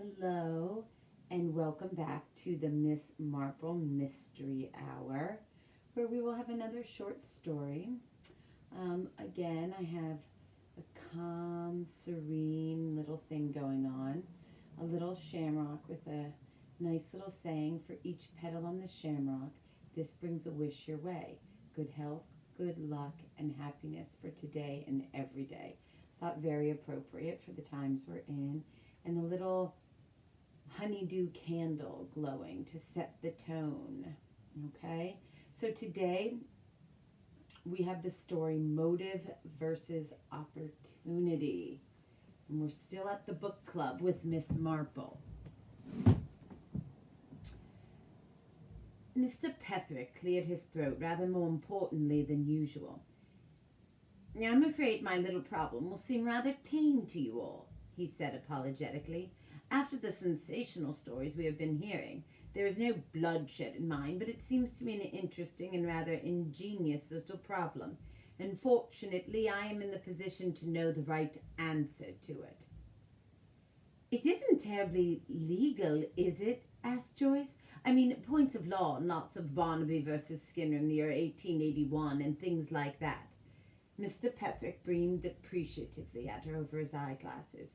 Hello, and welcome back to the Miss Marple Mystery Hour, where we will have another short story. Again, I have a calm, serene little thing going on. A little shamrock with a nice little saying for each petal on the shamrock. This brings a wish your way. Good health, good luck, and happiness for today and every day. Thought very appropriate for the times we're in. And the little honeydew candle glowing to set the tone. Okay, so today we have the story Motive versus Opportunity, and we're still at the book club with Miss Marple. Mr. Petherick cleared his throat rather more importantly than usual. I'm afraid my little problem will seem rather tame to you all, he said apologetically. After the sensational stories we have been hearing, there is no bloodshed in mine, but it seems to me an interesting and rather ingenious little problem, and fortunately I am in the position to know the right answer to it. It isn't terribly legal, is it? Asked Joyce. I mean, points of law, lots of Barnaby versus Skinner in the year 1881 and things like that. Mr. Petherick beamed appreciatively at her over his eyeglasses.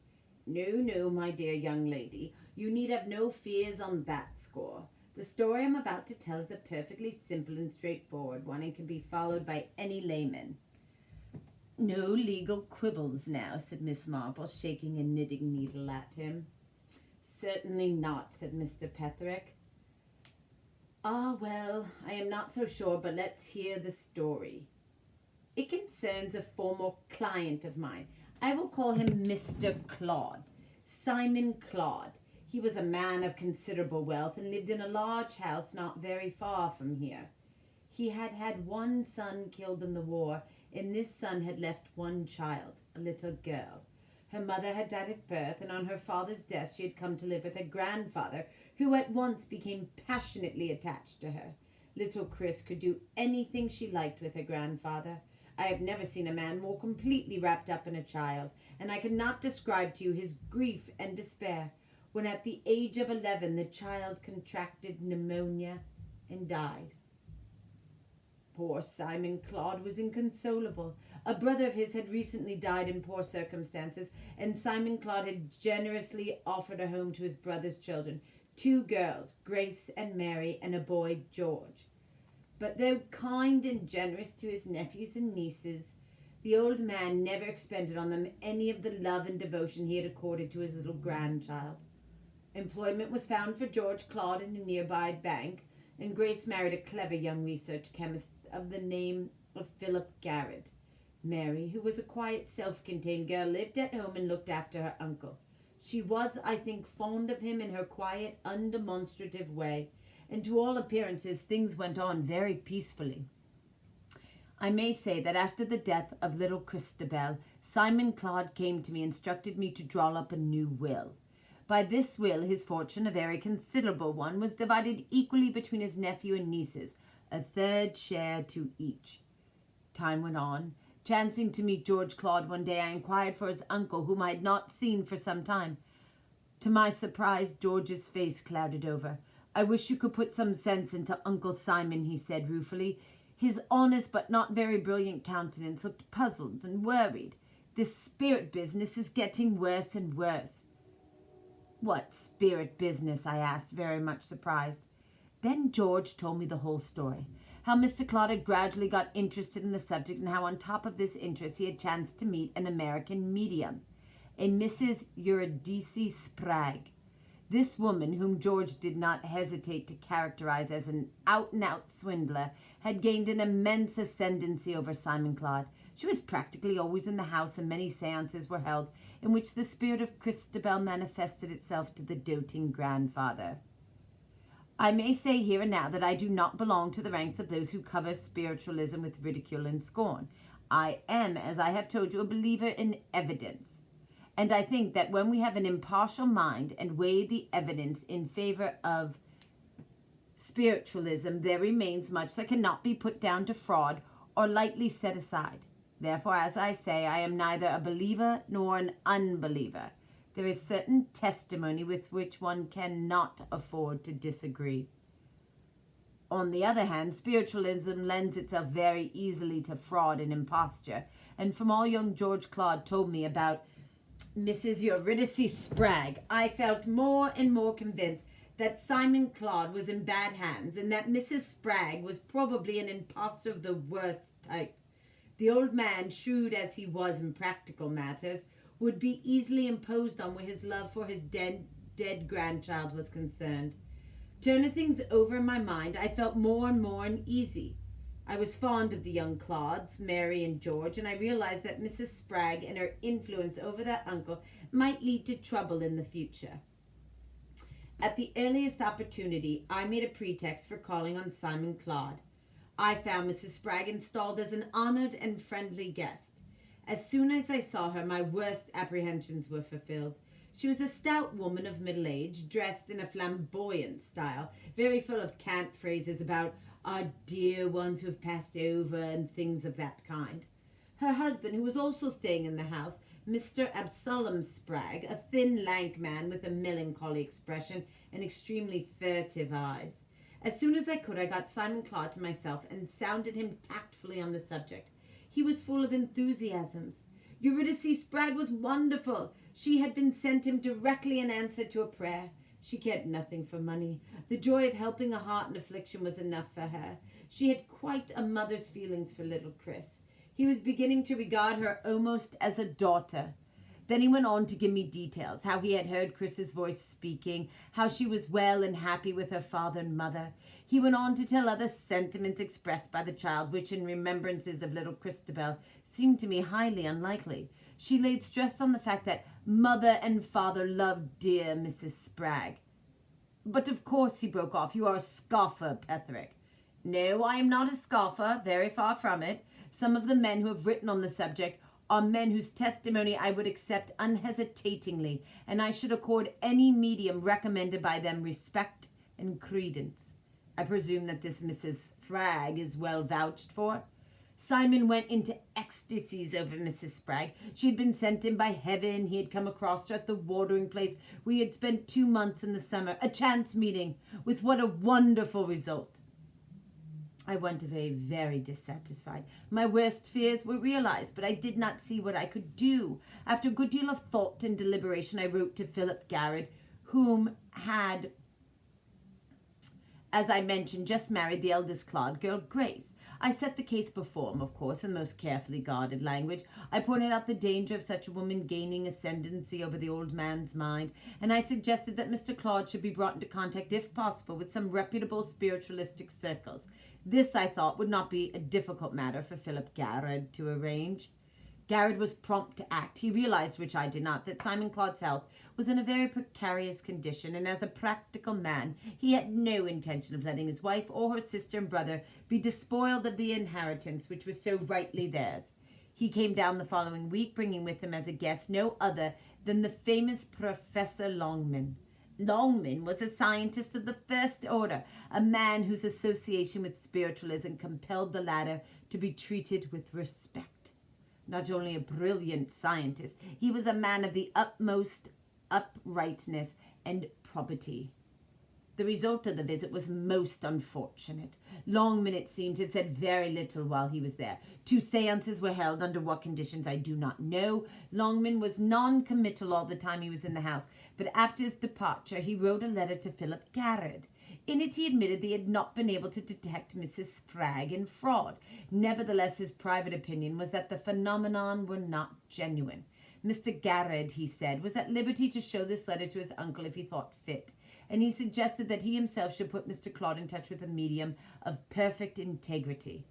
No, my dear young lady, you need have no fears on that score. The story I'm about to tell is a perfectly simple and straightforward one and can be followed by any layman. No legal quibbles now, said Miss Marple, shaking a knitting needle at him. Certainly not, said Mr. Petherick. Ah, well, I am not so sure, but let's hear the story. It concerns a former client of mine. I will call him Mr. Claude, Simon Claude. He was a man of considerable wealth and lived in a large house not very far from here. He had had one son killed in the war, and this son had left one child, a little girl. Her mother had died at birth, and on her father's death she had come to live with her grandfather, who at once became passionately attached to her. Little Chris could do anything she liked with her grandfather. I have never seen a man more completely wrapped up in a child, and I cannot describe to you his grief and despair when at the age of 11 the child contracted pneumonia and died. Poor Simon Claude was inconsolable. A brother of his had recently died in poor circumstances, and Simon Claude had generously offered a home to his brother's children, 2 girls, Grace and Mary, and a boy, George. But though kind and generous to his nephews and nieces, the old man never expended on them any of the love and devotion he had accorded to his little grandchild. Employment was found for George Claude in a nearby bank, and Grace married a clever young research chemist of the name of Philip Garrett. Mary, who was a quiet, self-contained girl, lived at home and looked after her uncle. She was, I think, fond of him in her quiet, undemonstrative way, and to all appearances things went on very peacefully. I may say that after the death of little Christabel, Simon Claude came to me and instructed me to draw up a new will. By this will, his fortune, a very considerable one, was divided equally between his nephew and nieces, a third share to each. Time went on. Chancing to meet George Claude one day, I inquired for his uncle, whom I had not seen for some time. To my surprise, George's face clouded over. I wish you could put some sense into Uncle Simon, he said ruefully. His honest but not very brilliant countenance looked puzzled and worried. This spirit business is getting worse and worse. What spirit business? I asked, very much surprised. Then George told me the whole story. How Mr. Claude had gradually got interested in the subject, and how on top of this interest he had chanced to meet an American medium, a Mrs. Eurydice Spragg. This woman, whom George did not hesitate to characterize as an out-and-out swindler, had gained an immense ascendancy over Simon Claude. She was practically always in the house, and many seances were held in which the spirit of Christabel manifested itself to the doting grandfather. I may say here and now that I do not belong to the ranks of those who cover spiritualism with ridicule and scorn. I am, as I have told you, a believer in evidence. And I think that when we have an impartial mind and weigh the evidence in favor of spiritualism, there remains much that cannot be put down to fraud or lightly set aside. Therefore, as I say, I am neither a believer nor an unbeliever. There is certain testimony with which one cannot afford to disagree. On the other hand, spiritualism lends itself very easily to fraud and imposture. And from all young George Claude told me about Mrs. Eurydice Spragg, I felt more and more convinced that Simon Claude was in bad hands and that Mrs. Spragg was probably an impostor of the worst type. The old man, shrewd as he was in practical matters, would be easily imposed on where his love for his dead grandchild was concerned. Turning things over in my mind, I felt more and more uneasy. I was fond of the young Claudes, Mary and George, and I realized that Mrs. Spragg and her influence over that uncle might lead to trouble in the future. At the earliest opportunity, I made a pretext for calling on Simon Claude. I found Mrs. Spragg installed as an honored and friendly guest. As soon as I saw her, my worst apprehensions were fulfilled. She was a stout woman of middle age, dressed in a flamboyant style, very full of cant phrases about our dear ones who have passed over and things of that kind. Her husband, who was also staying in the house, Mr. Absalom Spragg, a thin, lank man with a melancholy expression and extremely furtive eyes. As soon as I could, I got Simon Claude to myself and sounded him tactfully on the subject. He was full of enthusiasms. Eurydice Spragg was wonderful. She had been sent him directly in answer to a prayer. She cared nothing for money. The joy of helping a heart in affliction was enough for her. She had quite a mother's feelings for little Chris. He was beginning to regard her almost as a daughter. Then he went on to give me details, how he had heard Chris's voice speaking, how she was well and happy with her father and mother. He went on to tell other sentiments expressed by the child, which in remembrances of little Christabel seemed to me highly unlikely. She laid stress on the fact that mother and father loved dear Mrs. Spragg. But of course, he broke off, you are a scoffer, Petherick. No, I am not a scoffer, very far from it. Some of the men who have written on the subject are men whose testimony I would accept unhesitatingly, and I should accord any medium recommended by them respect and credence. I presume that this Mrs. Spragg is well vouched for. Simon went into ecstasies over Mrs. Spragg. She had been sent him by heaven. He had come across her at the watering place where he had spent 2 months in the summer, a chance meeting, with what a wonderful result. I went away very dissatisfied. My worst fears were realized, but I did not see what I could do. After a good deal of thought and deliberation, I wrote to Philip Garrett, whom had, as I mentioned, just married the eldest Claude girl, Grace. I set the case before him, of course, in most carefully guarded language. I pointed out the danger of such a woman gaining ascendancy over the old man's mind, and I suggested that Mr. Claude should be brought into contact, if possible, with some reputable spiritualistic circles. This, I thought, would not be a difficult matter for Philip Garrett to arrange. Garrett was prompt to act. He realized, which I did not, that Simon Claude's health was in a very precarious condition, and as a practical man, he had no intention of letting his wife or her sister and brother be despoiled of the inheritance which was so rightly theirs. He came down the following week, bringing with him as a guest no other than the famous Professor Longman. Longman was a scientist of the first order, a man whose association with spiritualism compelled the latter to be treated with respect. Not only a brilliant scientist, he was a man of the utmost uprightness and probity. The result of the visit was most unfortunate. Longman, it seemed, had said very little while he was there. 2 seances were held, under what conditions I do not know. Longman was non-committal all the time he was in the house, but after his departure he wrote a letter to Philip Garrett. In it he admitted that he had not been able to detect Mrs. Spragg in fraud. Nevertheless, his private opinion was that the phenomenon were not genuine. Mr. Garrett, he said, was at liberty to show this letter to his uncle if he thought fit, and he suggested that he himself should put Mr. Claude in touch with a medium of perfect integrity.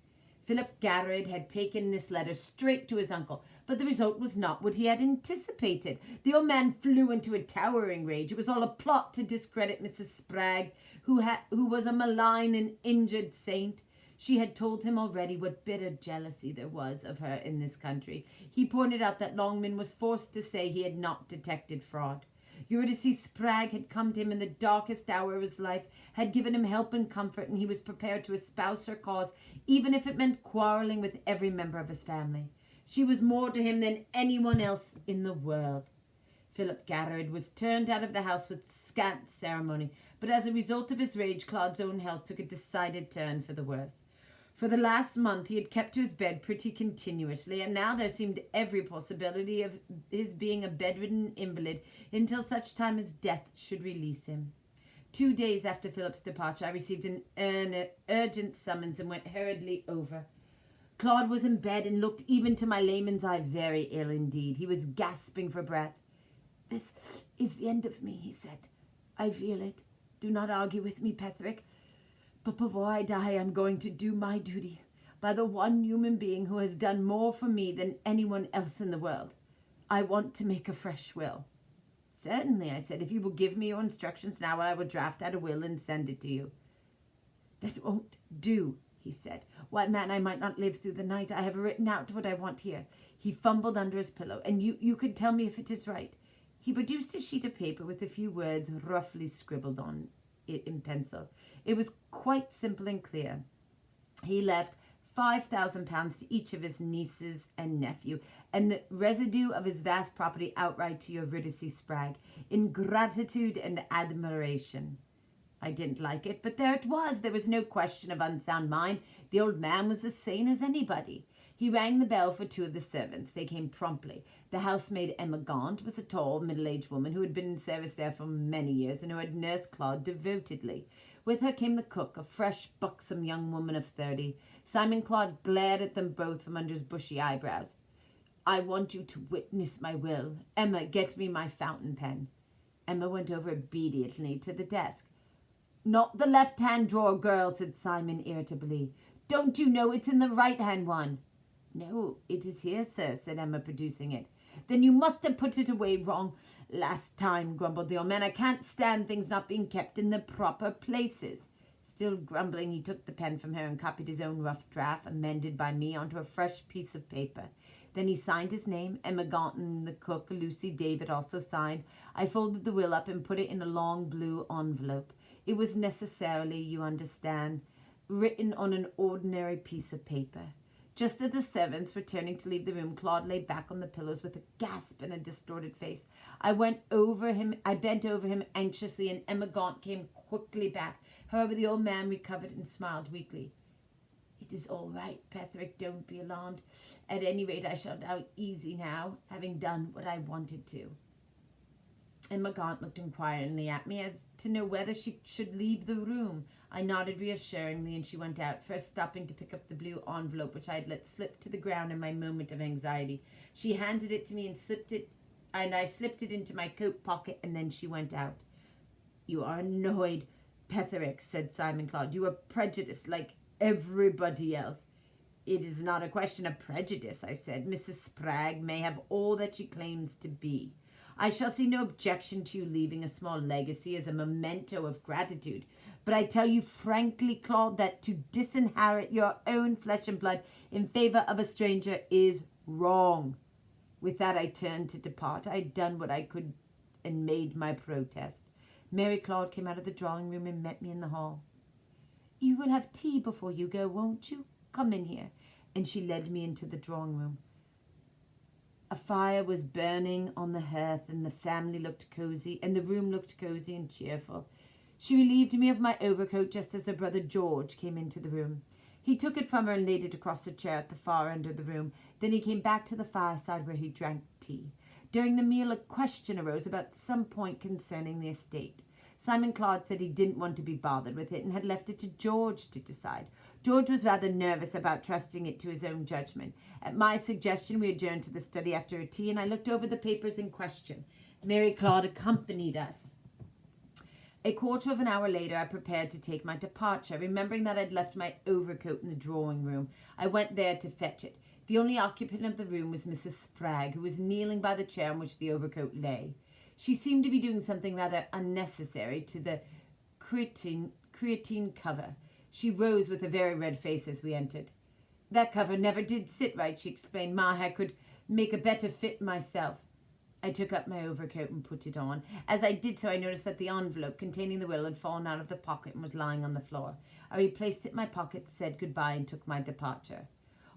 Philip Garrett had taken this letter straight to his uncle, but the result was not what he had anticipated. The old man flew into a towering rage. It was all a plot to discredit Mrs. Spragg, who was a malign and injured saint. She had told him already what bitter jealousy there was of her in this country. He pointed out that Longman was forced to say he had not detected fraud. Eurydice Spragg had come to him in the darkest hour of his life, had given him help and comfort, and he was prepared to espouse her cause, even if it meant quarreling with every member of his family. She was more to him than anyone else in the world. Philip Garrard was turned out of the house with scant ceremony, but as a result of his rage, Claude's own health took a decided turn for the worse. For the last month, he had kept to his bed pretty continuously, and now there seemed every possibility of his being a bedridden invalid until such time as death should release him. 2 days after Philip's departure, I received an urgent summons and went hurriedly over. Claude was in bed and looked, even to my layman's eye, very ill indeed. He was gasping for breath. "This is the end of me," he said. "I feel it. Do not argue with me, Petherick. But before I die, I'm going to do my duty by the one human being who has done more for me than anyone else in the world. I want to make a fresh will." "Certainly," I said. "If you will give me your instructions now, I will draft out a will and send it to you." "That won't do," he said. "Why, man, I might not live through the night. I have written out what I want here." He fumbled under his pillow. "And you can tell me if it is right." He produced a sheet of paper with a few words roughly scribbled on it in pencil. It was quite simple and clear. He left £5,000 to each of his nieces and nephew, and the residue of his vast property outright to Eurydice Spragg, in gratitude and admiration. I didn't like it, but there it was. There was no question of unsound mind. The old man was as sane as anybody. He rang the bell for 2 of the servants. They came promptly. The housemaid, Emma Gaunt, was a tall, middle-aged woman who had been in service there for many years and who had nursed Claude devotedly. With her came the cook, a fresh, buxom young woman of 30. Simon Claude glared at them both from under his bushy eyebrows. "I want you to witness my will. Emma, get me my fountain pen." Emma went over obediently to the desk. "Not the left-hand drawer, girl," said Simon irritably. "Don't you know it's in the right-hand one?" "No, it is here, sir," said Emma, producing it. "Then you must have put it away wrong last time," grumbled the old man. "I can't stand things not being kept in the proper places." Still grumbling, he took the pen from her and copied his own rough draft, amended by me, onto a fresh piece of paper. Then he signed his name. Emma Gaunt and the cook, Lucy David, also signed. I folded the will up and put it in a long blue envelope. It was necessarily, you understand, written on an ordinary piece of paper. Just as the servants were turning to leave the room, Claude lay back on the pillows with a gasp and a distorted face. I bent over him anxiously, and Emma Gaunt came quickly back. However, the old man recovered and smiled weakly. "It is all right, Petherick. Don't be alarmed. At any rate, I shall die easy now, having done what I wanted to." Emma Gaunt looked inquiringly at me as to know whether she should leave the room. I nodded reassuringly, and she went out, first stopping to pick up the blue envelope which I had let slip to the ground in my moment of anxiety. She handed it to me and I slipped it into my coat pocket, and then she went out. "You are annoyed, Petherick," said Simon Claude. "You are prejudiced like everybody else." "It is not a question of prejudice," I said. "Mrs. Spragg may have all that she claims to be. I shall see no objection to you leaving a small legacy as a memento of gratitude. But I tell you frankly, Claude, that to disinherit your own flesh and blood in favor of a stranger is wrong." With that, I turned to depart. I had done what I could and made my protest. Mary Claude came out of the drawing room and met me in the hall. "You will have tea before you go, won't you? Come in here." And she led me into the drawing room. A fire was burning on the hearth, and the family looked cozy, and the room looked cozy and cheerful. She relieved me of my overcoat just as her brother George came into the room. He took it from her and laid it across a chair at the far end of the room. Then he came back to the fireside where he drank tea. During the meal, a question arose about some point concerning the estate. Simon Claude said he didn't want to be bothered with it and had left it to George to decide. George was rather nervous about trusting it to his own judgment. At my suggestion, we adjourned to the study after a tea, and I looked over the papers in question. Mary Claude accompanied us. A quarter of an hour later, I prepared to take my departure, remembering that I'd left my overcoat in the drawing room. I went there to fetch it. The only occupant of the room was Mrs. Spragg, who was kneeling by the chair on which the overcoat lay. She seemed to be doing something rather unnecessary to the creatine cover. She rose with a very red face as we entered. "That cover never did sit right," she explained. "My, I could make a better fit myself." I took up my overcoat and put it on. As I did so, I noticed that the envelope containing the will had fallen out of the pocket and was lying on the floor. I replaced it in my pocket, said goodbye, and took my departure.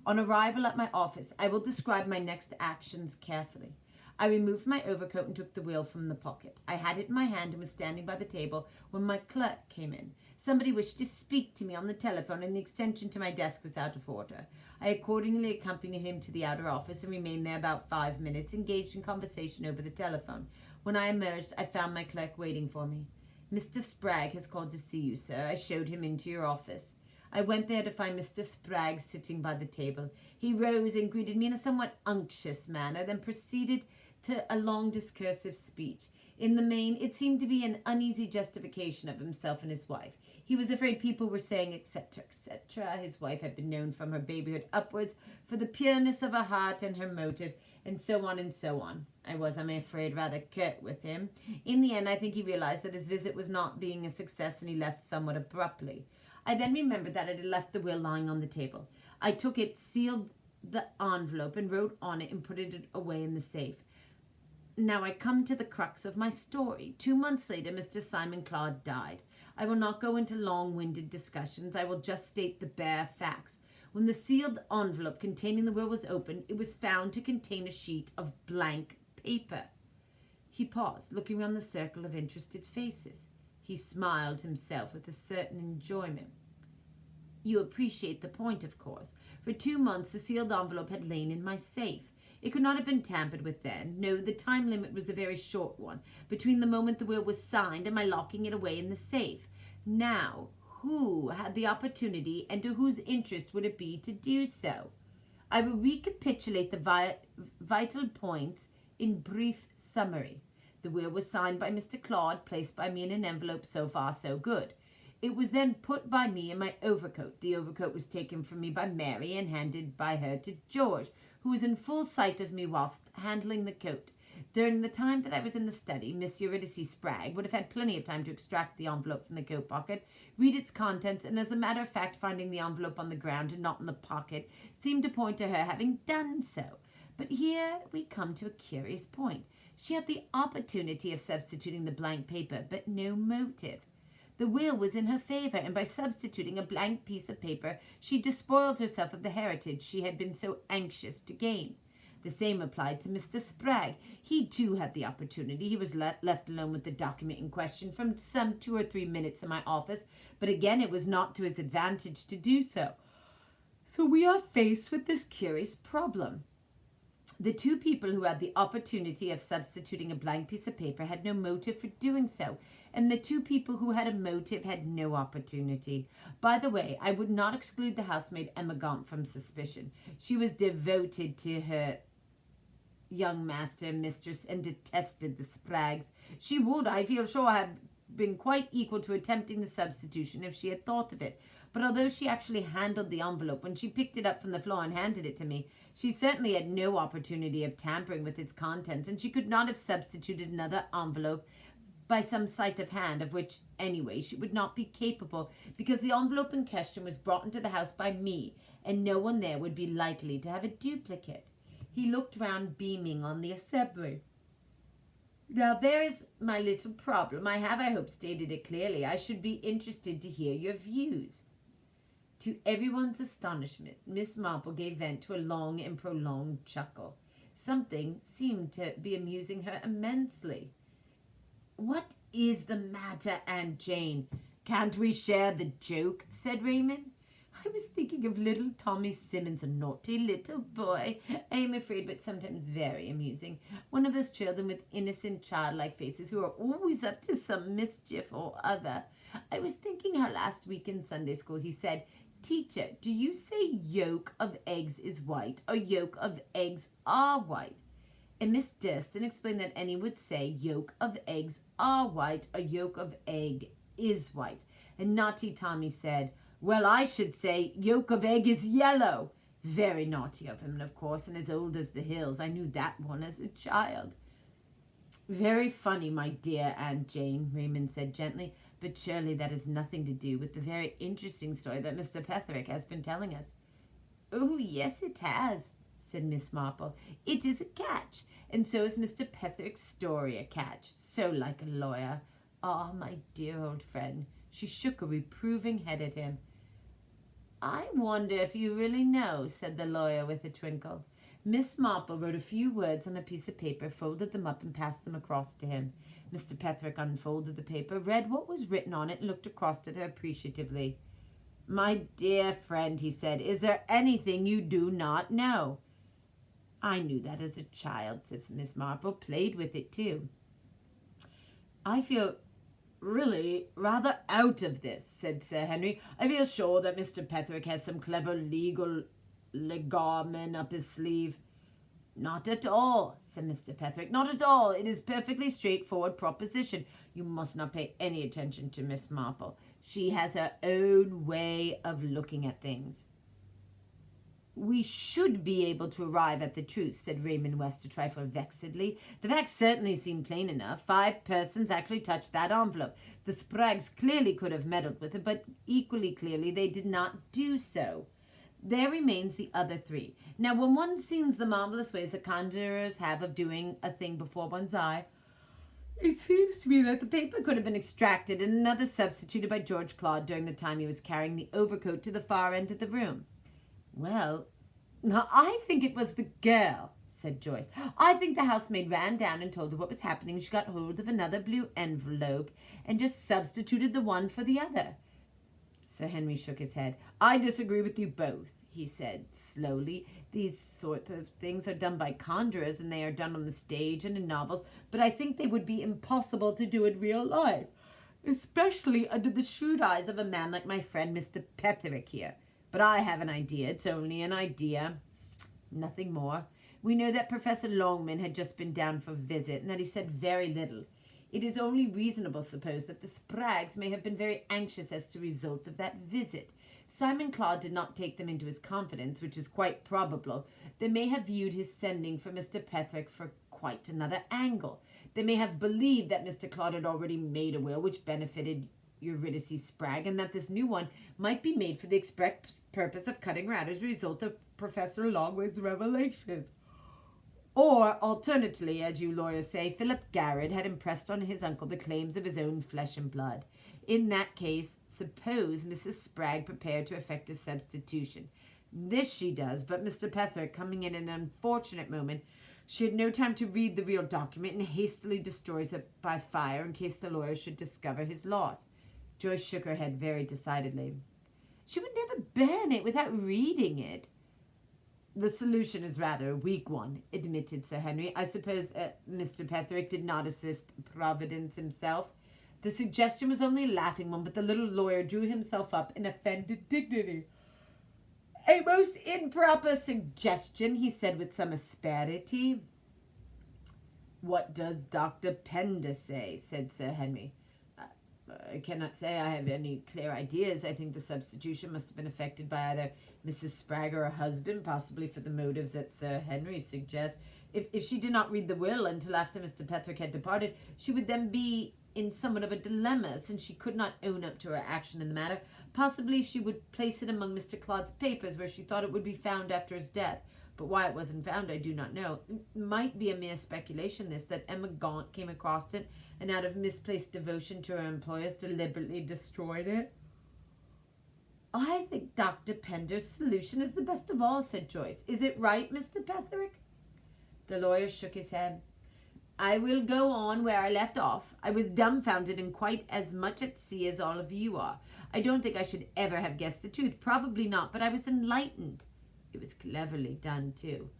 On arrival at my office, I will describe my next actions carefully. I removed my overcoat and took the will from the pocket. I had it in my hand and was standing by the table when my clerk came in. Somebody wished to speak to me on the telephone, and the extension to my desk was out of order. I accordingly accompanied him to the outer office and remained there about 5 minutes, engaged in conversation over the telephone. When I emerged, I found my clerk waiting for me. "Mr. Spragg has called to see you, sir." I showed him into your office. I went there to find Mr. Spragg sitting by the table. He rose and greeted me in a somewhat unctuous manner, then proceeded to a long discursive speech. In the main, it seemed to be an uneasy justification of himself and his wife. He was afraid people were saying, etc., etc. His wife had been known from her babyhood upwards for the pureness of her heart and her motives, and so on and so on. I was, I'm afraid, rather curt with him. In the end, I think he realized that his visit was not being a success, and he left somewhat abruptly. I then remembered that I had left the will lying on the table. I took it, sealed the envelope, and wrote on it and put it away in the safe. Now I come to the crux of my story. 2 months later, Mr. Simon Claude died. I will not go into long-winded discussions. I will just state the bare facts. When the sealed envelope containing the will was opened, it was found to contain a sheet of blank paper. He paused, looking round the circle of interested faces. He smiled himself with a certain enjoyment. You appreciate the point, of course. For 2 months, the sealed envelope had lain in my safe. It could not have been tampered with then. No, the time limit was a very short one, between the moment the will was signed and my locking it away in the safe. Now, who had the opportunity, and to whose interest would it be to do so? I will recapitulate the vital points in brief summary. The will was signed by Mr. Claude, placed by me in an envelope. So far, so good. It was then put by me in my overcoat. The overcoat was taken from me by Mary and handed by her to George, who was in full sight of me whilst handling the coat. During the time that I was in the study, Miss Eurydice Spragg would have had plenty of time to extract the envelope from the coat pocket, read its contents, and as a matter of fact, finding the envelope on the ground and not in the pocket seemed to point to her having done so. But here we come to a curious point. She had the opportunity of substituting the blank paper, but no motive. The will was in her favor, and by substituting a blank piece of paper, she despoiled herself of the heritage she had been so anxious to gain. The same applied to Mr. Spragg. He too had the opportunity. He was left alone with the document in question from some 2 or 3 minutes in my office, but again it was not to his advantage to do so. So we are faced with this curious problem. The 2 people who had the opportunity of substituting a blank piece of paper had no motive for doing so, and the 2 people who had a motive had no opportunity. By the way, I would not exclude the housemaid Emma Gaunt from suspicion. She was devoted to her young master and mistress and detested the Spraggs. She would, I feel sure, have been quite equal to attempting the substitution if she had thought of it. But although she actually handled the envelope when she picked it up from the floor and handed it to me, she certainly had no opportunity of tampering with its contents, and she could not have substituted another envelope by some sleight of hand, of which, anyway, she would not be capable, because the envelope in question was brought into the house by me, and no one there would be likely to have a duplicate. He looked round, beaming on the assembly. Now, there is my little problem. I have, I hope, stated it clearly. I should be interested to hear your views. To everyone's astonishment, Miss Marple gave vent to a long and prolonged chuckle. Something seemed to be amusing her immensely. What is the matter, Aunt Jane? Can't we share the joke? Said Raymond. I was thinking of little Tommy Simmons, a naughty little boy, I am afraid, but sometimes very amusing. One of those children with innocent, childlike faces who are always up to some mischief or other. I was thinking how last week in Sunday school he said, "Teacher, do you say yolk of eggs is white or yolk of eggs are white?" And Miss Durston explained that Annie would say yolk of eggs are white or yolk of egg is white. And naughty Tommy said, "Well, I should say yolk of egg is yellow." Very naughty of him, of course, and as old as the hills. I knew that one as a child. Very funny, my dear Aunt Jane, Raymond said gently, but surely that has nothing to do with the very interesting story that Mr. Petherick has been telling us. Oh, yes, it has, said Miss Marple. It is a catch, and so is Mr. Petherick's story a catch. So like a lawyer. Ah, my dear old friend. She shook a reproving head at him. I wonder if you really know, said the lawyer with a twinkle. Miss Marple wrote a few words on a piece of paper, folded them up, and passed them across to him. Mr. Petherick unfolded the paper, read what was written on it, and looked across at her appreciatively. "My dear friend," he said, "is there anything you do not know?" "I knew that as a child," says Miss Marple. "Played with it, too." "I feel really rather out of this," said Sir Henry. "I feel sure that Mr. Petherick has some clever legal legamen up his sleeve." "Not at all," said Mr. Petherick. "Not at all. It is perfectly straightforward proposition. You must not pay any attention to Miss Marple. She has her own way of looking at things." "We should be able to arrive at the truth," said Raymond West a trifle vexedly. "The facts certainly seem plain enough. 5 persons actually touched that envelope. The Spraggs clearly could have meddled with it, but equally clearly they did not do so. There remains the other 3. Now, when one sees the marvelous ways that conjurers have of doing a thing before one's eye, it seems to me that the paper could have been extracted and another substituted by George Claude during the time he was carrying the overcoat to the far end of the room." "Well, now I think it was the girl," said Joyce. "I think the housemaid ran down and told her what was happening. She got hold of another blue envelope and just substituted the one for the other." Sir Henry shook his head. "I disagree with you both," he said slowly. "These sort of things are done by conjurers, and they are done on the stage and in novels, but I think they would be impossible to do in real life, especially under the shrewd eyes of a man like my friend Mr. Petherick here. But I have an idea. It's only an idea, nothing more. We know that Professor Longman had just been down for a visit, and that he said very little. It is only reasonable to suppose that the Spraggs may have been very anxious as to the result of that visit. If Simon Claude did not take them into his confidence, which is quite probable, they may have viewed his sending for Mr. Petherick for quite another angle. They may have believed that Mr. Claude had already made a will which benefited Eurydice Spragg, and that this new one might be made for the express purpose of cutting her out as a result of Professor Longman's revelations. Or, alternatively, as you lawyers say, Philip Garrett had impressed on his uncle the claims of his own flesh and blood. In that case, suppose Mrs. Spragg prepared to effect a substitution. This she does, but Mr. Petherick, coming in an unfortunate moment, she had no time to read the real document and hastily destroys it by fire in case the lawyers should discover his loss." Joyce shook her head very decidedly. "She would never burn it without reading it." "The solution is rather a weak one," admitted Sir Henry. "I suppose Mr. Petherick did not assist Providence himself." The suggestion was only a laughing one, but the little lawyer drew himself up in offended dignity. "A most improper suggestion," he said with some asperity. "What does Dr. Pender say?" said Sir Henry. "I cannot say I have any clear ideas. I think the substitution must have been effected by either Mrs. Spragg or her husband, possibly for the motives that Sir Henry suggests. If she did not read the will until after Mr. Petherick had departed, she would then be in somewhat of a dilemma, since she could not own up to her action in the matter. Possibly she would place it among Mr. Claude's papers, where she thought it would be found after his death. But why it wasn't found I do not know. It might be a mere speculation, this, that Emma Gaunt came across it, and out of misplaced devotion to her employers deliberately destroyed it." "I think Dr. Pender's solution is the best of all," said Joyce. "Is it right, Mr. Petherick?" The lawyer shook his head. "I will go on where I left off. I was dumbfounded and quite as much at sea as all of you are. I don't think I should ever have guessed the truth. Probably not, but I was enlightened. It was cleverly done, too.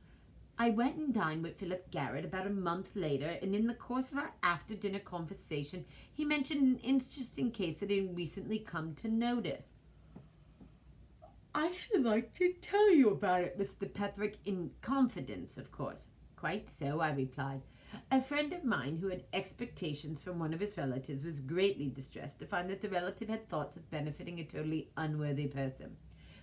I went and dined with Philip Garrett about a month later, and in the course of our after-dinner conversation, he mentioned an interesting case that he had recently come to notice. I should like to tell you about it, Mr. Petherick, in confidence, of course." "Quite so," I replied. "A friend of mine who had expectations from one of his relatives was greatly distressed to find that the relative had thoughts of benefiting a totally unworthy person.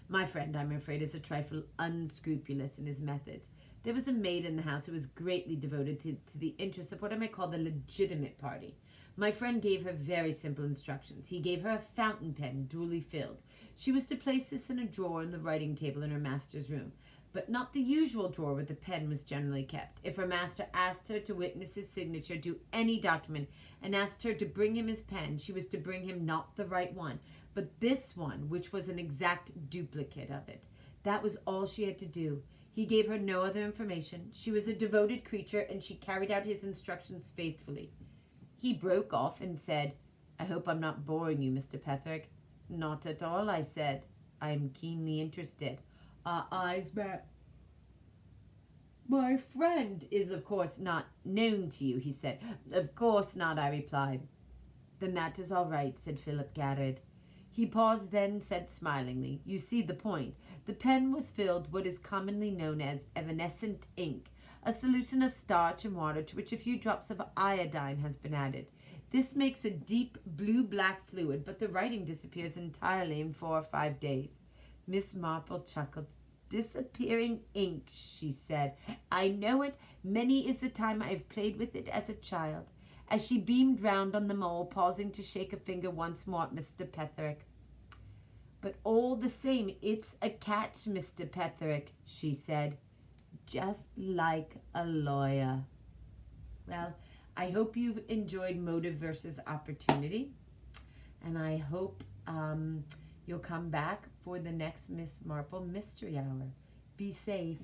My friend, I'm afraid, is a trifle unscrupulous in his methods. There was a maid in the house who was greatly devoted to the interests of what I may call the legitimate party. My friend gave her very simple instructions. He gave her a fountain pen duly filled. She was to place this in a drawer in the writing table in her master's room, but not the usual drawer where the pen was generally kept. If her master asked her to witness his signature to any document and asked her to bring him his pen, she was to bring him not the right one, but this one, which was an exact duplicate of it. That was all she had to do. He gave her no other information. She was a devoted creature, and she carried out his instructions faithfully. He broke off and said, I hope I'm not boring you, Mr. Petherick. Not at all, I said. I'm keenly interested. Our eyes met. My friend is, of course, not known to you, he said. Of course not, I replied. Then that is all right, said Philip Gaddard. He paused, then said smilingly, You see the point. The pen was filled what is commonly known as evanescent ink, a solution of starch and water to which a few drops of iodine has been added. This makes a deep blue-black fluid, but the writing disappears entirely in 4 or 5 days. Miss Marple chuckled. Disappearing ink, she said. I know it. Many is the time I have played with it as a child. As she beamed round on them all, pausing to shake a finger once more at Mr. Petherick. But all the same, it's a catch, Mr. Petherick, she said. Just like a lawyer. Well, I hope you've enjoyed Motive versus Opportunity. And I hope you'll come back for the next Miss Marple Mystery Hour. Be safe.